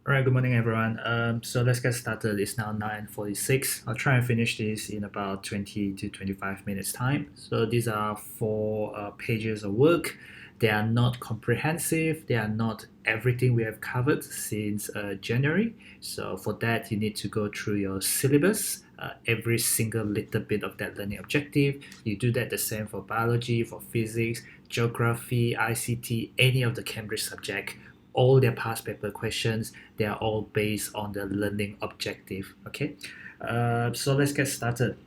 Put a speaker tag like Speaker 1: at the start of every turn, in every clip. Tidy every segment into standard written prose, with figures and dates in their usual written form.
Speaker 1: All right, good morning, everyone. So let's get started. It's now 9:46. I'll try and finish this in about 20 to 25 minutes time. So these are four pages of work. They are not comprehensive. They are not everything we have covered since January. So for that, you need to go through your syllabus, every single little bit of that learning objective. You do that the same for biology, for physics, geography, ICT, any of the Cambridge subject. All their past paper questions, they are all based on the learning objective. Okay, so let's get started.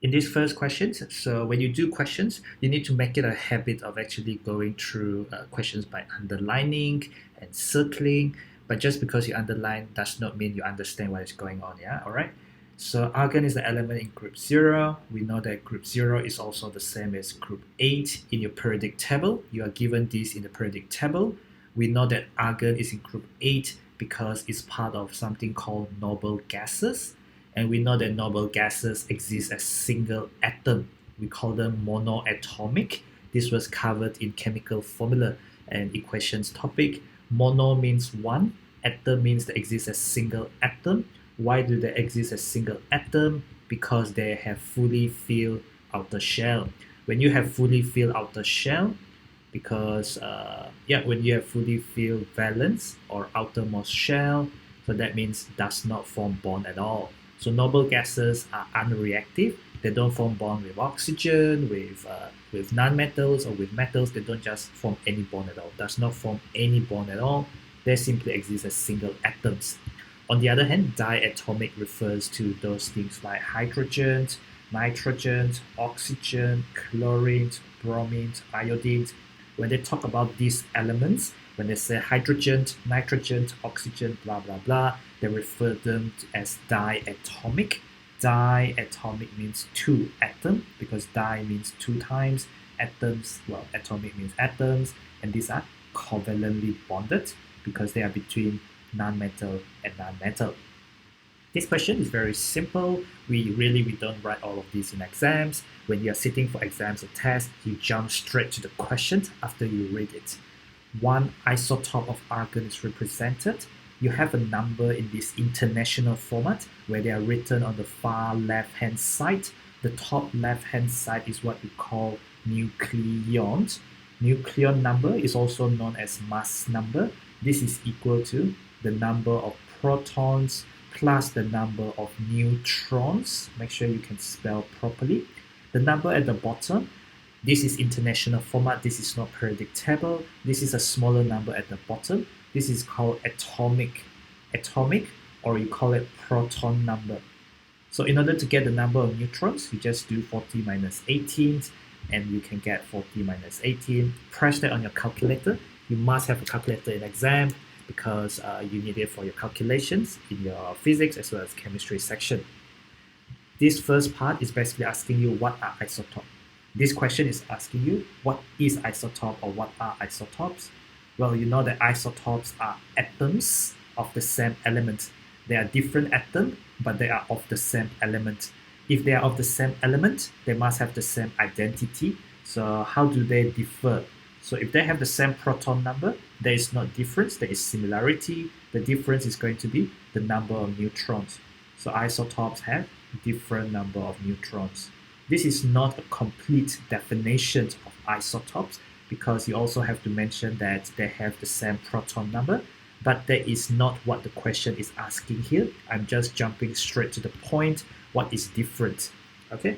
Speaker 1: In these first questions, so when you do questions, you need to make it a habit of actually going through questions by underlining and circling. But just because you underline does not mean you understand what is going on. Yeah, all right. So argon is the element in group 0. We know that group 0 is also the same as group 8 in your periodic table. You are given this in the periodic table. We know that argon is in group 8 because it's part of something called noble gases. And we know that noble gases exist as single atom. We call them monoatomic. This was covered in chemical formula and equations topic. Mono means one, atom means they exist as single atom. Why do they exist as single atom? Because they have fully filled outer shell. When you have fully filled outer shell, because when you have fully filled valence or outermost shell, so that means does not form bond at all. So noble gases are unreactive. They don't form bond with oxygen, with non-metals or with metals. They don't just form any bond at all. Does not form any bond at all. They simply exist as single atoms. On the other hand, diatomic refers to those things like hydrogen, nitrogen, oxygen, chlorine, bromine, iodine. When they talk about these elements, when they say hydrogen, nitrogen, oxygen, blah, blah, blah, they refer them as diatomic. Diatomic means two atom because di means two times. Atoms, well, atomic means atoms, and these are covalently bonded because they are between non-metal and non-metal. This question is very simple. We don't write all of these in exams. When you are sitting for exams or tests, you jump straight to the questions after you read it. One isotope of argon is represented. You have a number in this international format where they are written on the far left-hand side. The top left-hand side is what we call nucleon. Nucleon number is also known as mass number. This is equal to the number of protons plus the number of neutrons. Make sure you can spell properly. The number at the bottom, this is international format. This is not periodic table. This is a smaller number at the bottom. This is called atomic, or you call it proton number. So in order to get the number of neutrons, you just do 40 minus 18, and you can get 40 minus 18. Press that on your calculator. You must have a calculator in exam because you need it for your calculations in your physics as well as chemistry section. This first part is basically asking you what are isotopes. This question is asking you what is isotope or what are isotopes. Well, you know that isotopes are atoms of the same element. They are different atoms, but they are of the same element. If they are of the same element, they must have the same identity. So how do they differ? So if they have the same proton number, there is not difference, there is similarity. The difference is going to be the number of neutrons. So isotopes have different number of neutrons. This is not a complete definition of isotopes because you also have to mention that they have the same proton number, but that is not what the question is asking here. I'm just jumping straight to the point. What is different? Okay.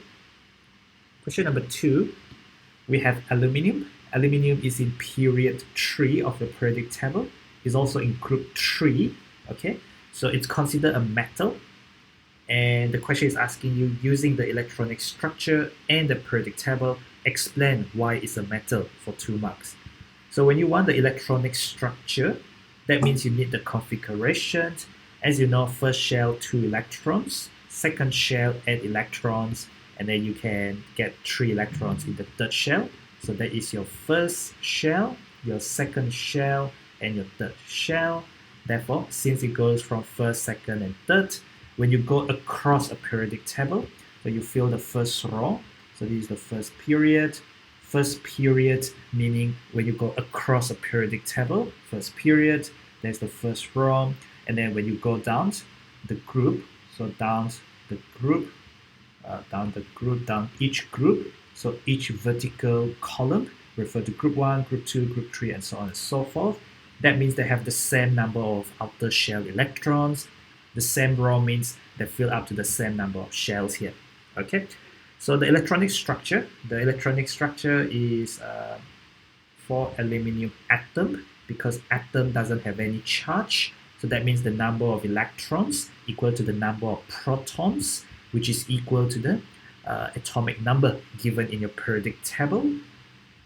Speaker 1: Question number 2, we have aluminium. Aluminium is in period 3 of the periodic table. It's also in group 3. Okay, so it's considered a metal. And the question is asking you, using the electronic structure and the periodic table, explain why it's a metal for 2 marks. So when you want the electronic structure, that means you need the configuration. As you know, first shell 2 electrons, second shell 8 electrons, and then you can get 3 electrons in the third shell. So that is your first shell, your second shell, and your third shell. Therefore, since it goes from first, second, and third, when you go across a periodic table, so you fill the first row. So this is the first period. First period meaning when you go across a periodic table, first period. There's the first row, and then when you go down the group, so down the group, down each group, so each vertical column refer to group 1, group 2, group 3, and so on and so forth. That means they have the same number of outer shell electrons. The same row means they fill up to the same number of shells here. Okay, so the electronic structure is for aluminum atom, because atom doesn't have any charge. So that means the number of electrons equal to the number of protons, which is equal to the atomic number given in your periodic table.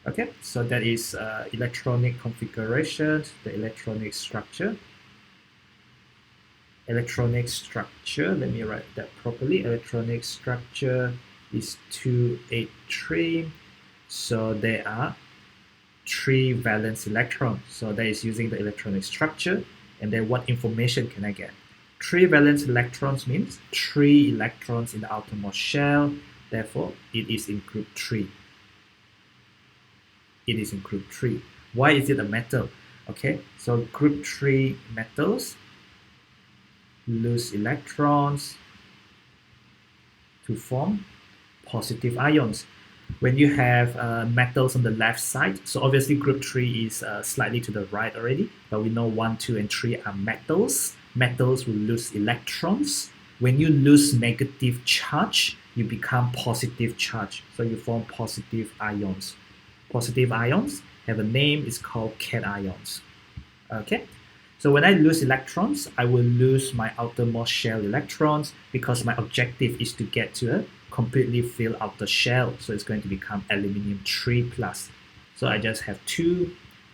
Speaker 1: Okay, so that is electronic configuration, the electronic structure. Electronic structure, let me write that properly. Electronic structure is 283. So there are 3 valence electrons. So that is using the electronic structure. And then what information can I get? 3 valence electrons means 3 electrons in the outermost shell. Therefore, it is in group 3. It is in group 3. Why is it a metal? Okay, so group 3 metals lose electrons to form positive ions. When you have metals on the left side, so obviously group 3 is slightly to the right already, but we know 1, 2, and 3 are metals. Metals will lose electrons. When you lose negative charge, you become positive charge, so you form positive ions. Positive ions have a name, it's called cations. Okay, so when I lose electrons, I will lose my outermost shell electrons, because my objective is to get to a completely fill out the shell, so it's going to become aluminium 3+. So I just have 2,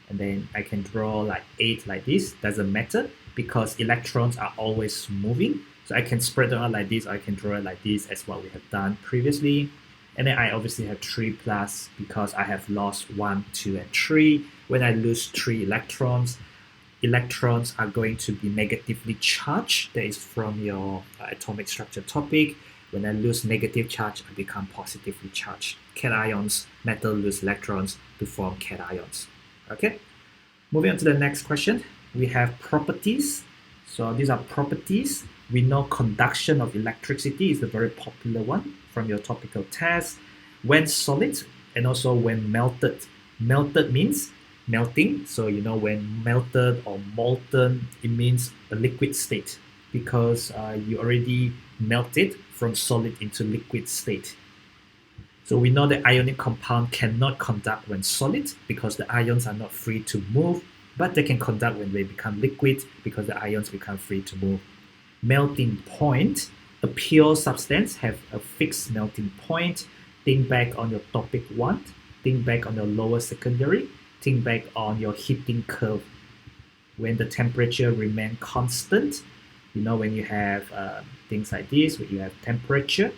Speaker 1: and then I can draw like 8 like this. Doesn't matter, because electrons are always moving, so I can spread them out like this, or I can draw it like this, as what we have done previously. And then I obviously have 3+, because I have lost 1, 2, and 3. When I lose 3 electrons are going to be negatively charged. That is from your atomic structure topic. When I lose negative charge, I become positively charged. Cations, metal lose electrons to form cations. Okay, moving on to the next question. We have properties. So these are properties. We know conduction of electricity is a very popular one from your topical test. When solid and also when melted. Melted means melting. So you know when melted or molten, it means a liquid state, because you already melted from solid into liquid state. So we know that ionic compound cannot conduct when solid, because the ions are not free to move, but they can conduct when they become liquid, because the ions become free to move. Melting point, a pure substance have a fixed melting point. Think back on your topic 1, think back on your lower secondary, think back on your heating curve. When the temperature remain constant, you know, when you have things like this, where you have temperature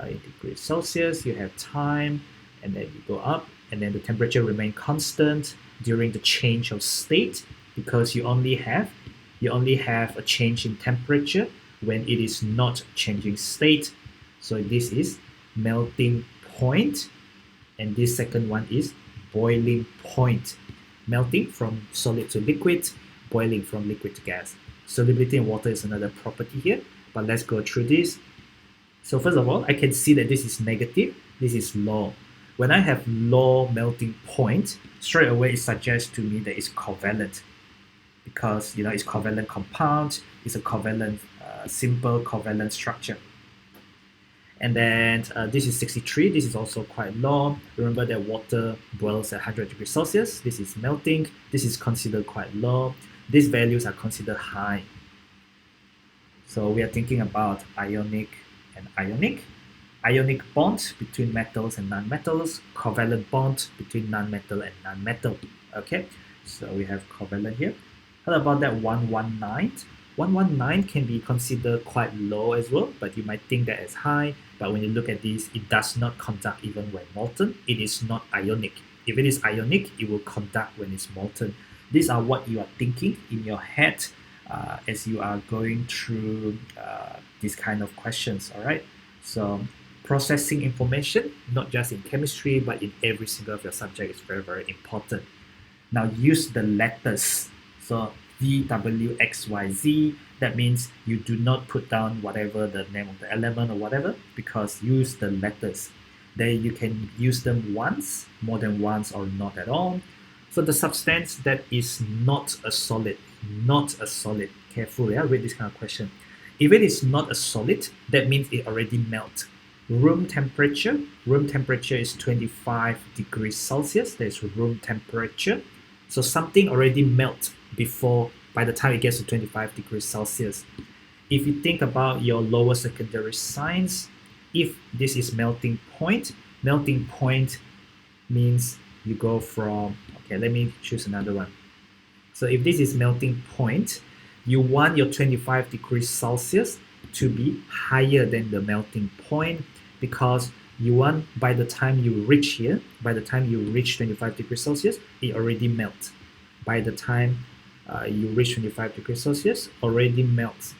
Speaker 1: in degrees Celsius, you have time, and then you go up, and then the temperature remain constant during the change of state, because you only have a change in temperature when it is not changing state. So this is melting point, and this second one is boiling point. Melting from solid to liquid, boiling from liquid to gas. Solubility in water is another property here, but let's go through this. So first of all, I can see that this is negative, this is low. When I have low melting point, straight away it suggests to me that it's covalent, because you know it's covalent compound, it's a covalent, simple covalent structure. And then this is 63, this is also quite low. Remember that water boils at 100 degrees Celsius, this is melting, this is considered quite low. These values are considered high. So we are thinking about ionic and ionic. Ionic bond between metals and non-metals, covalent bond between non-metal and non-metal. Okay, so we have covalent here. How about that 119? 119 can be considered quite low as well, but you might think that as high. But when you look at this, it does not conduct even when molten. It is not ionic. If it is ionic, it will conduct when it's molten. These are what you are thinking in your head as you are going through these kind of questions, all right? So processing information, not just in chemistry, but in every single of your subject is very, very important. Now use the letters. So DWXYZ. That means you do not put down whatever the name of the element or whatever, because use the letters. Then you can use them once, more than once, or not at all. So the substance that is not a solid, not a solid. Careful, yeah, read this kind of question. If it is not a solid, that means it already melt. Room temperature is 25 degrees Celsius. That's room temperature. So something already melt before, by the time it gets to 25 degrees Celsius. If you think about your lower secondary science, if this is melting point means you go from, okay, let me choose another one. So if this is melting point, you want your 25 degrees Celsius to be higher than the melting point, because you want, by the time you reach here, by the time you reach 25 degrees Celsius, it already melts. By the time you reach 25 degrees Celsius, already melts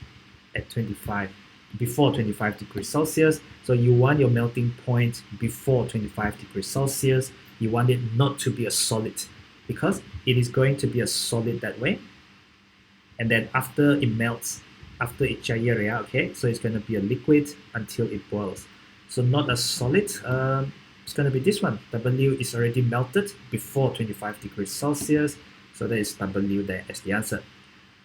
Speaker 1: at 25, before 25 degrees Celsius. So you want your melting point before 25 degrees Celsius. You want it not to be a solid, because it is going to be a solid that way. And then after it melts, after it cair, okay, so it's going to be a liquid until it boils. So not a solid, it's going to be this one. W is already melted before 25 degrees Celsius. So that is W there as the answer.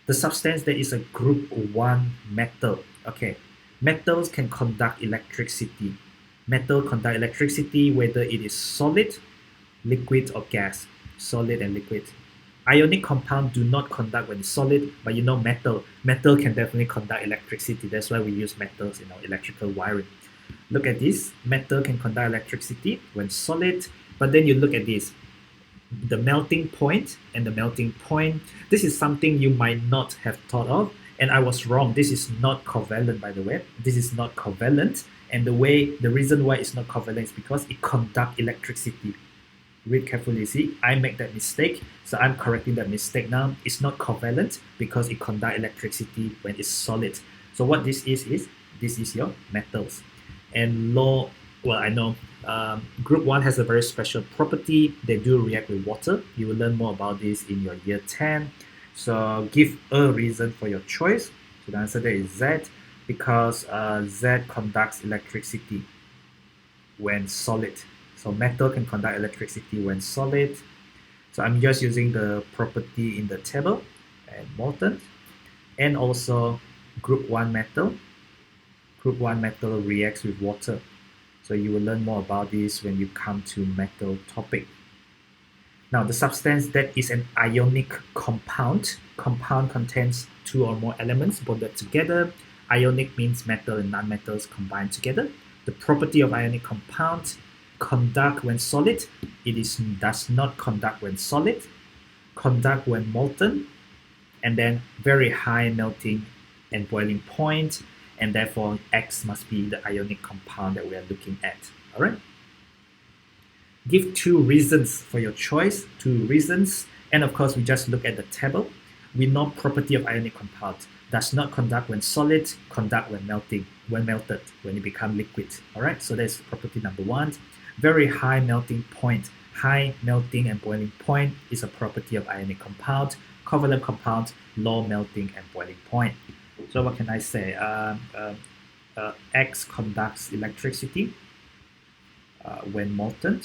Speaker 1: The substance that is a group 1 metal. Okay, metals can conduct electricity. Metal conduct electricity whether it is solid, liquid, or gas. Solid and liquid. Ionic compound do not conduct when it's solid, but you know metal can definitely conduct electricity. That's why we use metals in our electrical wiring. Look at this. Metal can conduct electricity when solid, but then you look at this. The melting point and the melting point. This is something you might not have thought of, and I was wrong. This is not covalent, by the way. This is not covalent, and the reason why it's not covalent is because it conducts electricity. Read carefully, see, I make that mistake, so I'm correcting that mistake now. It's not covalent because it conducts electricity when it's solid. So what this is this is your metals. And well, I know group 1 has a very special property. They do react with water. You will learn more about this in your year 10. So give a reason for your choice. So the answer there is Z, because Z conducts electricity when solid. So metal can conduct electricity when solid. So I'm just using the property in the table, and molten. And also group 1 metal. Group 1 metal reacts with water. So you will learn more about this when you come to metal topic. Now the substance that is an ionic compound. Compound contains 2 or more elements bonded together. Ionic means metal and nonmetals combined together. The property of ionic compound: conduct when solid. It does not conduct when solid. Conduct when molten. And then very high melting and boiling point. And therefore X must be the ionic compound that we are looking at. All right. Give 2 reasons for your choice. 2 reasons. And of course, we just look at the table. We know property of ionic compound: does not conduct when solid, conduct when melting, when melted, when it becomes liquid. All right. So that's property number 1. Very high melting point. High melting and boiling point is a property of ionic compound. Covalent compound: low melting and boiling point. So what can I say? X conducts electricity when molten.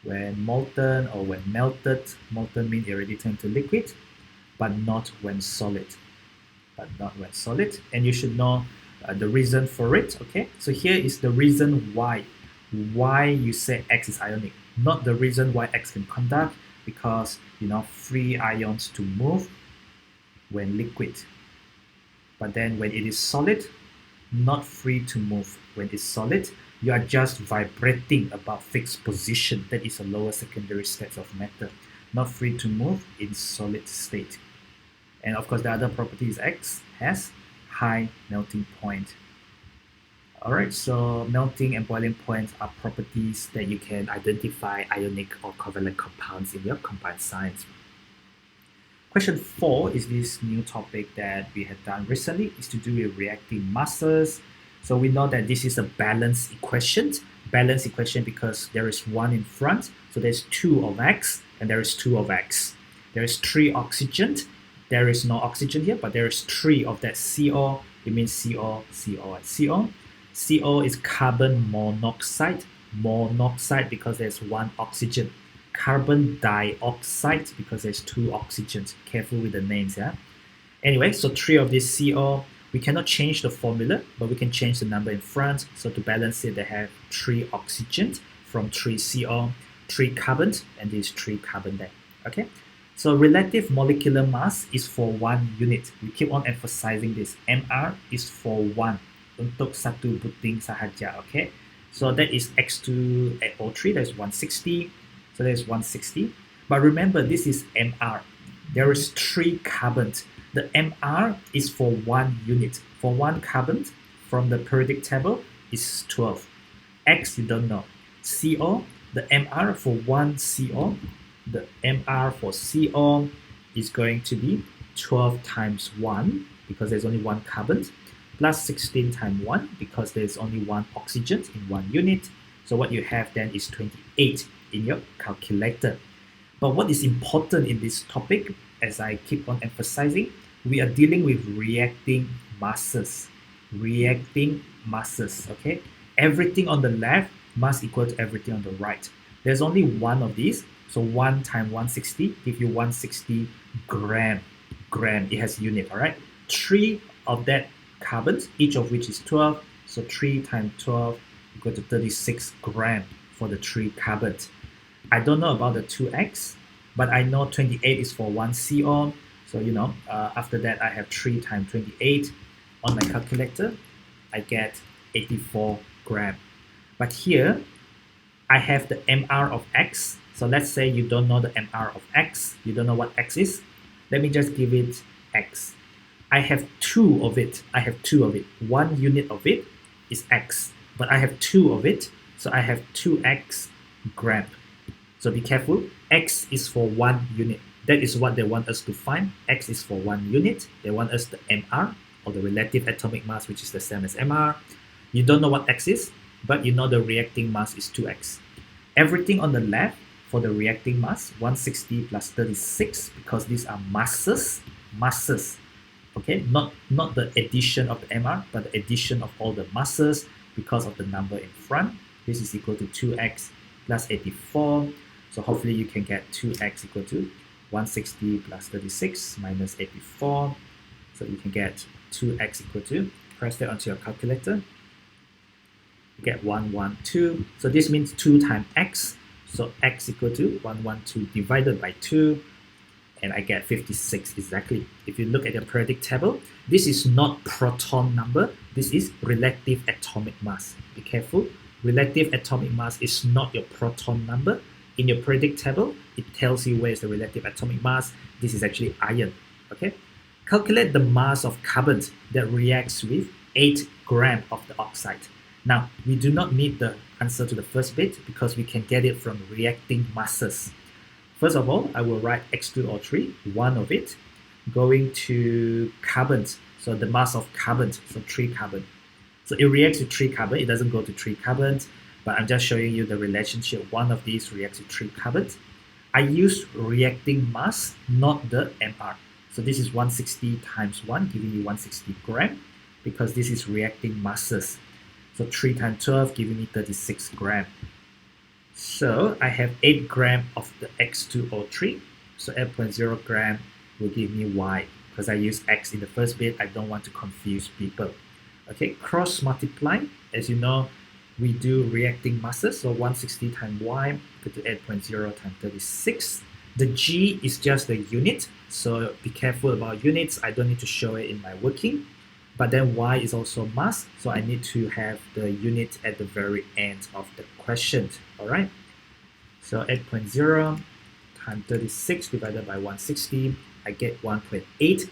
Speaker 1: When molten or when melted. Molten means it already turned to liquid, but not when solid. But not when solid. And you should know the reason for it. Okay, so here is the reason why you say X is ionic. Not the reason why X can conduct, because free ions to move when liquid. But then when it is solid, not free to move. When it's solid, you are just vibrating about fixed position. That is a lower secondary state of matter. Not free to move in solid state. And of course, the other property is X has high melting point. Alright, so melting and boiling points are properties that you can identify ionic or covalent compounds in your combined science. Question 4 is this new topic that we have done recently. It's to do with reactive masses. So we know that this is a balanced equation. Balanced equation because there is 1 in front. So there's 2 of X and there is 2 of X. There is 3 oxygen. There is no oxygen here, but there is 3 of that CO. It means CO, CO, and CO. CO is carbon monoxide. Monoxide because there's 1 oxygen. Carbon dioxide because there's 2 oxygens. Careful with the names, yeah? Anyway, so 3 of this CO. We cannot change the formula, but we can change the number in front. So to balance it, they have 3 oxygens from 3 CO, 3 carbons, and these 3 carbon there. Okay? So relative molecular mass is for 1 unit. We keep on emphasizing this. MR is for 1. Untuk satu buting sahaja, okay? So that is X2O3, that's 160. So that is 160. But remember, this is MR. There is 3 carbons. The MR is for 1 unit. For 1 carbon from the periodic table is 12. X, you don't know. CO, the MR for 1 CO, the MR for CO is going to be 12 times 1 because there's only 1 carbon, plus 16 times 1 because there's only 1 oxygen in 1 unit. So what you have then is 28 in your calculator. But what is important in this topic, as I keep on emphasizing, we are dealing with reacting masses. Reacting masses, okay? Everything on the left must equal to everything on the right. There's only 1 of these, so 1 times 160 give you 160 gram. Gram, it has unit, all right? 3 of that carbons, each of which is 12, so 3 times 12 equal to 36 gram for the 3 carbons. I don't know about the 2x, but I know 28 is for 1 CO. So, after that, I have 3 times 28 on my calculator. I get 84 gram. But here, I have the MR of X. So let's say you don't know the MR of X. You don't know what X is. Let me just give it X. I have 2 of it. I have 2 of it. 1 unit of it is X. But I have 2 of it. So I have 2X gram. So be careful. X is for 1 unit. That is what they want us to find. X is for 1 unit. They want us the MR, or the relative atomic mass, which is the same as MR. You don't know what X is, but you know the reacting mass is 2X. Everything on the left for the reacting mass, 160 plus 36, because these are masses. Masses. Okay, not the addition of the MR, but the addition of all the masses because of the number in front. This is equal to 2X plus 84. So hopefully you can get 2X equal to 160 plus 36 minus 84. So you can get 2x equal to, press that onto your calculator, you get 112. So this means 2 times x. So x equal to 112 divided by 2. And I get 56 exactly. If you look at your periodic table, this is not proton number. This is relative atomic mass. Be careful. Relative atomic mass is not your proton number. In your periodic table, it tells you where is the relative atomic mass. This is actually iron. Okay. Calculate the mass of carbon that reacts with 8 grams of the oxide. Now, we do not need the answer to the first bit because we can get it from reacting masses. First of all, I will write X2O3, 1 of it, going to carbons. So the mass of carbons, so 3 carbon. So it reacts with 3 carbon. It doesn't go to 3 carbons, but I'm just showing you the relationship. 1 of these reacts with 3 carbons. I use reacting mass, not the MR. So this is 160 times 1, giving you 160 gram, because this is reacting masses. So 3 times 12, giving me 36 gram. So I have 8 gram of the X2O3. So 8.0 gram will give me Y. Because I use X in the first bit, I don't want to confuse people. Okay, cross multiply. As you know, we do reacting masses. So 160 times Y equal to 8.0 times 36. The G is just the unit. So be careful about units. I don't need to show it in my working. But then Y is also mass, so I need to have the unit at the very end of the question. All right. So 8.0 times 36 divided by 160, I get 1.8.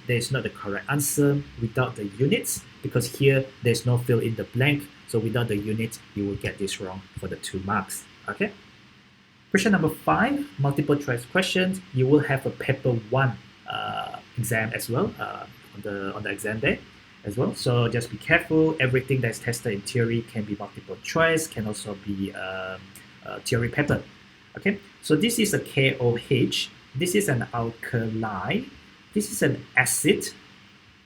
Speaker 1: That is not the correct answer without the units, because here there's no fill in the blank. So without the unit, you will get this wrong for the 2 marks. Okay. Question number 5, multiple choice questions. You will have a paper 1 exam as well on the exam day as well. So just be careful. Everything that's tested in theory can be multiple choice, can also be a theory paper. Okay, so this is a KOH. this is an alkali, this is an acid.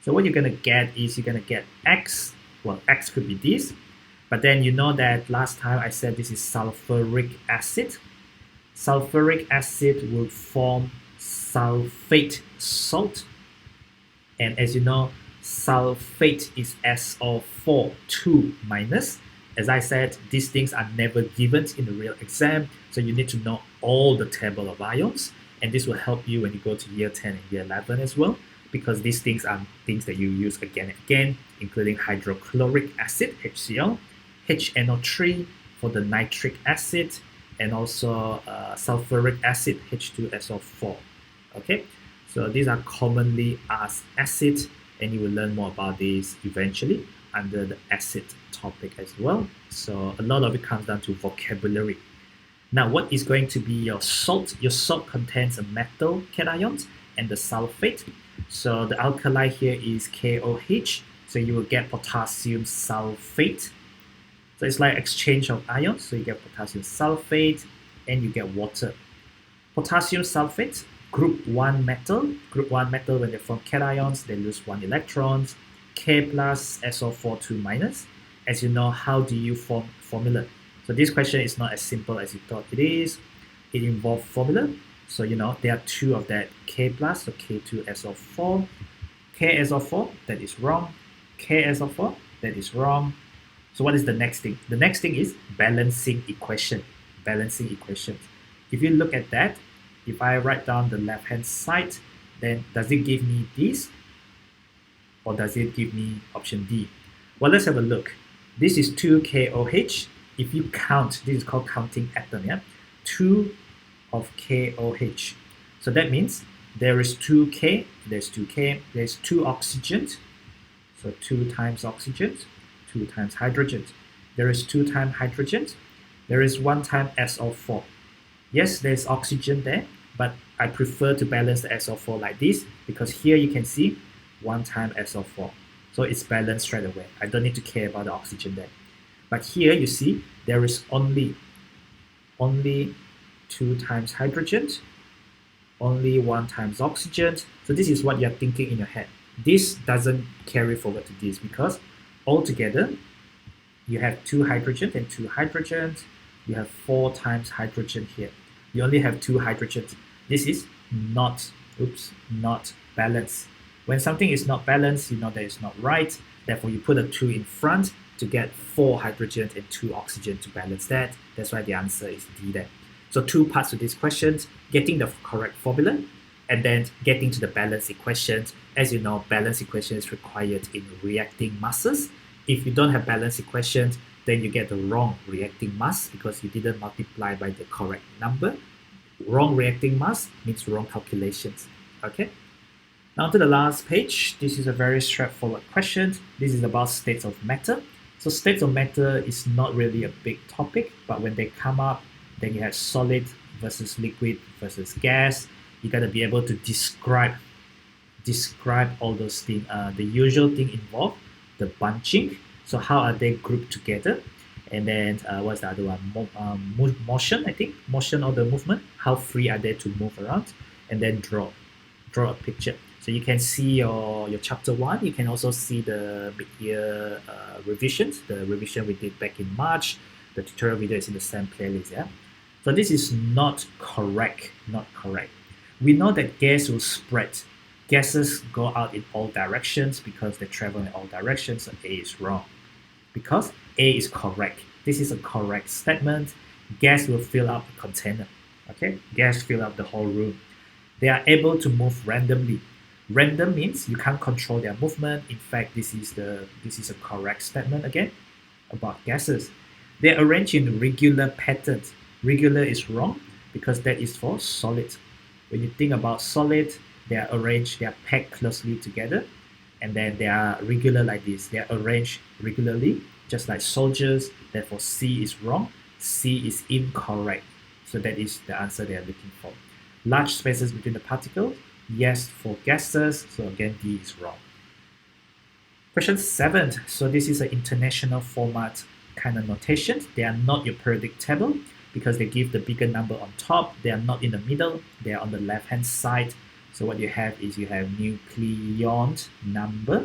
Speaker 1: So what you're going to get is you're going to get X, well, X could be this, but then you know that last time I said this is sulfuric acid. Sulfuric acid will form sulfate salt, and as you know, sulfate is SO4 2 minus. As I said, these things are never given in the real exam, so you need to know all the table of ions, and this will help you when you go to year 10 and year 11 as well, because these things are things that you use again and again, including hydrochloric acid, HCl, HNO3 for the nitric acid, and also sulfuric acid, H2SO4. Okay, so these are commonly asked acids, and you will learn more about these eventually under the acid topic as well. So a lot of it comes down to vocabulary. Now, what is going to be your salt? Your salt contains a metal cation and the sulfate. So the alkali here is KOH. So you will get potassium sulfate. So it's like exchange of ions. So you get potassium sulfate and you get water. Potassium sulfate, group 1 metal. Group 1 metal, when they form cations, they lose 1 electron. K plus SO4 2 minus. As you know, how do you form formula? So this question is not as simple as you thought it is. It involves formula. So you know there are 2 of that, K plus, so K2SO4. KSO4, that is wrong. KSO4, that is wrong. So what is the next thing? The next thing is balancing equation. Balancing equations. If you look at that, if I write down the left hand side, then does it give me this? Or does it give me option D? Well, let's have a look. This is 2KOH. If you count, this is called counting atom, yeah? 2 of KOH. So that means there is 2K, there's 2K, there's 2 oxygens. So 2 times oxygen, 2 times hydrogen. There is 2 times hydrogen. There is 1 time SO4. Yes, there's oxygen there, but I prefer to balance the SO4 like this, because here you can see 1 time SO4. So it's balanced straight away. I don't need to care about the oxygen there. But here you see there is only 2 times hydrogen, only 1 times oxygen. So this is what you're thinking in your head. This doesn't carry forward to this, because altogether you have 2 hydrogen and 2 hydrogens. You have 4 times hydrogen here. You only have 2 hydrogens. This is not balanced. When something is not balanced, you know that it's not right. Therefore, you put a 2 in front to get 4 hydrogen and 2 oxygen to balance that. That's why the answer is D there. So 2 parts to these questions: getting the correct formula, and then getting to the balance equations. As you know, balance equation is required in reacting masses. If you don't have balance equations, then you get the wrong reacting mass because you didn't multiply by the correct number. Wrong reacting mass means wrong calculations. Okay. Now to the last page. This is a very straightforward question. This is about states of matter. So states of matter is not really a big topic, but when they come up, then you have solid versus liquid versus gas. You gotta be able to describe all those things. The usual thing involved, the bunching. So how are they grouped together? And then what's the other one? Motion, I think. Motion or the movement. How free are they to move around? And then draw a picture. So you can see your chapter 1. You can also see the mid-year revisions, the revision we did back in March. The tutorial video is in the same playlist, yeah? So this is not correct. We know that gas will spread. Gases go out in all directions because they travel in all directions, so A is wrong. Because A is correct. This is a correct statement. Gas will fill up a container. Okay? Gas fill up the whole room. They are able to move randomly. Random means you can't control their movement. In fact, this is a correct statement again about gases. They are arranged in regular patterns. Regular is wrong because that is for solid. When you think about solid, they are arranged, they are packed closely together, and then they are regular like this. They are arranged regularly, just like soldiers. Therefore, C is wrong. C is incorrect. So that is the answer they are looking for. Large spaces between the particles, yes for gases. So again, D is wrong. Question 7. So this is an international format kind of notation. They are not your periodic table because they give the bigger number on top. They are not in the middle, they are on the left hand side. So what you have is you have nucleon number.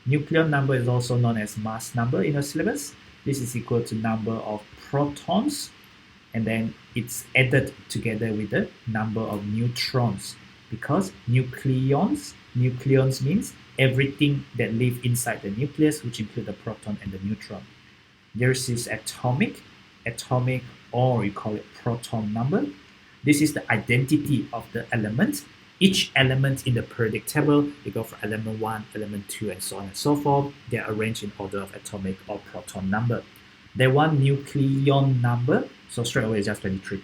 Speaker 1: Nucleon number is also known as mass number in your syllabus. This is equal to number of protons, and then it's added together with the number of neutrons, because nucleons means everything that live inside the nucleus, which include the proton and the neutron. Yours is atomic, or you call it proton number. This is the identity of the element. Each element in the periodic table, you go for element 1, element 2, and so on and so forth. They are arranged in order of atomic or proton number. They want nucleon number, so straight away it's just 23.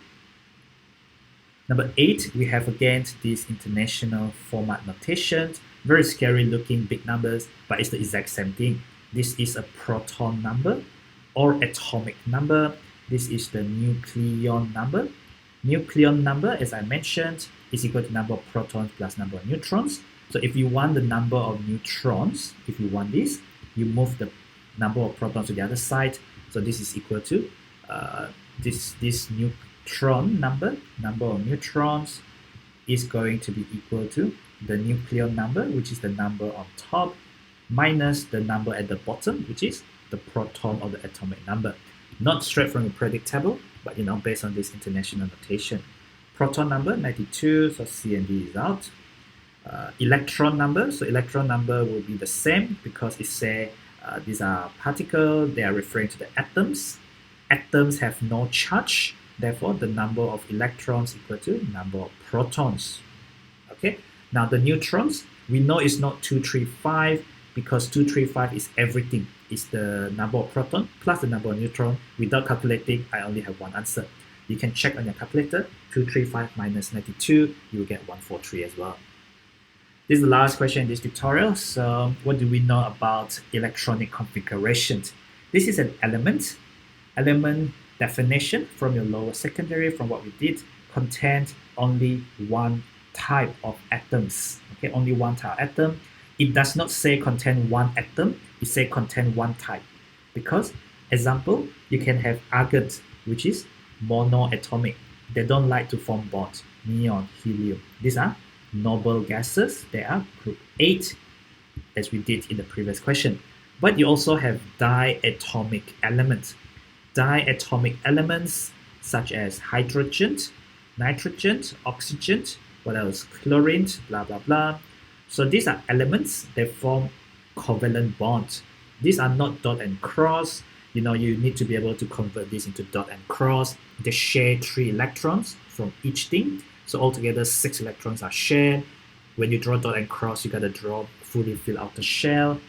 Speaker 1: Number 8, we have again this international format notation. Very scary looking big numbers, but it's the exact same thing. This is a proton number or atomic number. This is the nucleon number. Nucleon number, as I mentioned, is equal to number of protons plus number of neutrons. So if you want the number of neutrons, if you want this, you move the number of protons to the other side. So this is equal to this neutron number of neutrons is going to be equal to the nucleon number, which is the number on top, minus the number at the bottom, which is the proton or the atomic number. Not straight from the periodic table, but based on this international notation. Proton number 92, so C and D is out. Electron number, so electron number will be the same because it says these are particles, they are referring to the atoms. Atoms have no charge, therefore the number of electrons equal to number of protons. Okay, now the neutrons, we know it's not 235 because 235 is everything. It's the number of proton plus the number of neutron. Without calculating, I only have one answer. You can check on your calculator, 235 minus 92, you will get 143 as well. This is the last question in this tutorial. So what do we know about electronic configurations? This is an element definition from your lower secondary, from what we did, contains only one type of atoms. Okay, only one type of atom. It does not say contain one atom, it says contain one type. Because, example, you can have argon, which is monoatomic. They don't like to form bonds. Neon, helium. These are noble gases. They are group 8, as we did in the previous question. But you also have diatomic elements. Diatomic elements such as hydrogen, nitrogen, oxygen, what else? Chlorine, blah, blah, blah. So these are elements that form covalent bonds. These are not dot and cross. You need to be able to convert this into dot and cross. They share 3 electrons from each thing. So altogether 6 electrons are shared. When you draw dot and cross, you gotta draw fully fill out the shell.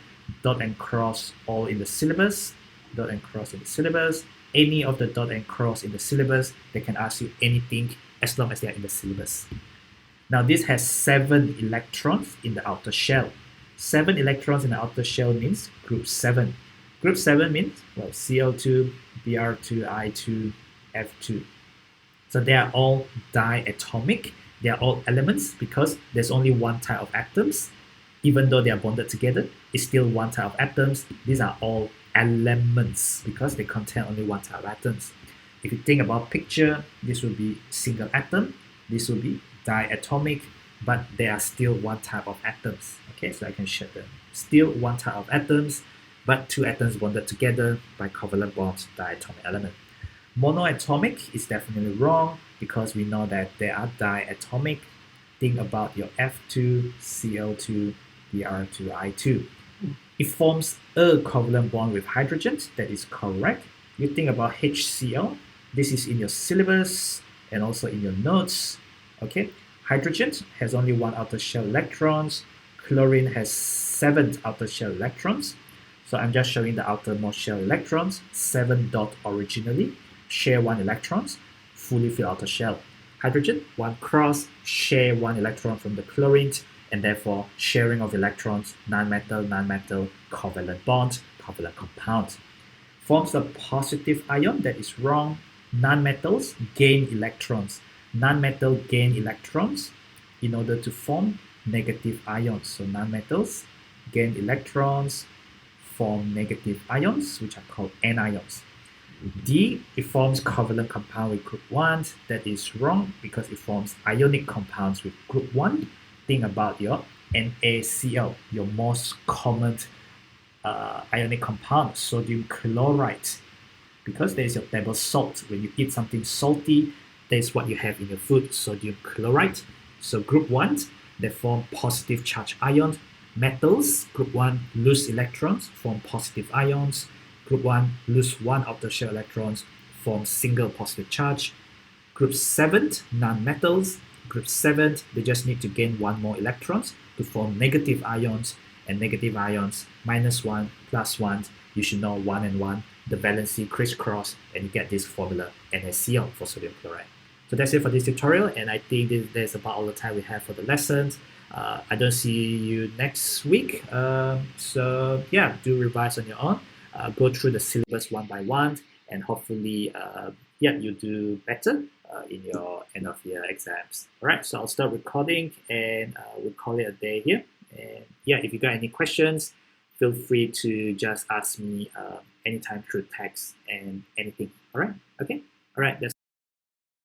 Speaker 1: Dot and cross all in the syllabus. Dot and cross in the syllabus. Any of the dot and cross in the syllabus, they can ask you anything as long as they are in the syllabus. Now this has 7 electrons in the outer shell. 7 electrons in the outer shell means group 7. Group 7 means, well, Cl2, Br2, I2, F2. So they are all diatomic. They are all elements because there's only one type of atoms. Even though they are bonded together, it's still one type of atoms. These are all elements because they contain only one type of atoms. If you think about picture, this will be single atom. This will be diatomic, but they are still one type of atoms. Okay, so I can show them. Still one type of atoms, but 2 atoms bonded together by covalent bonds, diatomic element. Monoatomic is definitely wrong because we know that they are diatomic. Think about your F2, Cl2, Br2, I2. It forms a covalent bond with hydrogen, that is correct. You think about HCl, this is in your syllabus and also in your notes. Okay, hydrogen has only 1 outer shell electrons. Chlorine has 7 outer shell electrons. So I'm just showing the outermost shell electrons. 7 dot originally, share 1 electrons, fully fill outer shell. Hydrogen, 1 cross, share 1 electron from the chlorine, and therefore sharing of electrons, non-metal, covalent bond, covalent compound. Forms a positive ion, that is wrong. Non-metals gain electrons. Non-metal gain electrons in order to form negative ions. So non-metals gain electrons, form negative ions, which are called anions. D, it forms covalent compound with group 1. That is wrong because it forms ionic compounds with group 1. Think about your NaCl, your most common ionic compound, sodium chloride. Because there's your table salt. When you eat something salty, that's what you have in your food, sodium chloride. So group 1, they form positive charge ions. Metals, group 1, lose electrons, form positive ions. Group 1, lose one outer shell electrons, form single positive charge. Group 7, non-metals. Group 7, they just need to gain one more electrons to form negative ions. And negative ions, -1, +1, you should know 1 and 1, the valency crisscross, and you get this formula, NaCl for sodium chloride. So that's it for this tutorial, and I think that's about all the time we have for the lessons. I don't see you next week, so yeah, do revise on your own. Go through the syllabus one by one, and hopefully, yeah, you do better in your end of year exams. All right, so I'll start recording, and we'll call it a day here. And yeah, if you got any questions, feel free to just ask me anytime through text and anything. All right, okay, all right. That's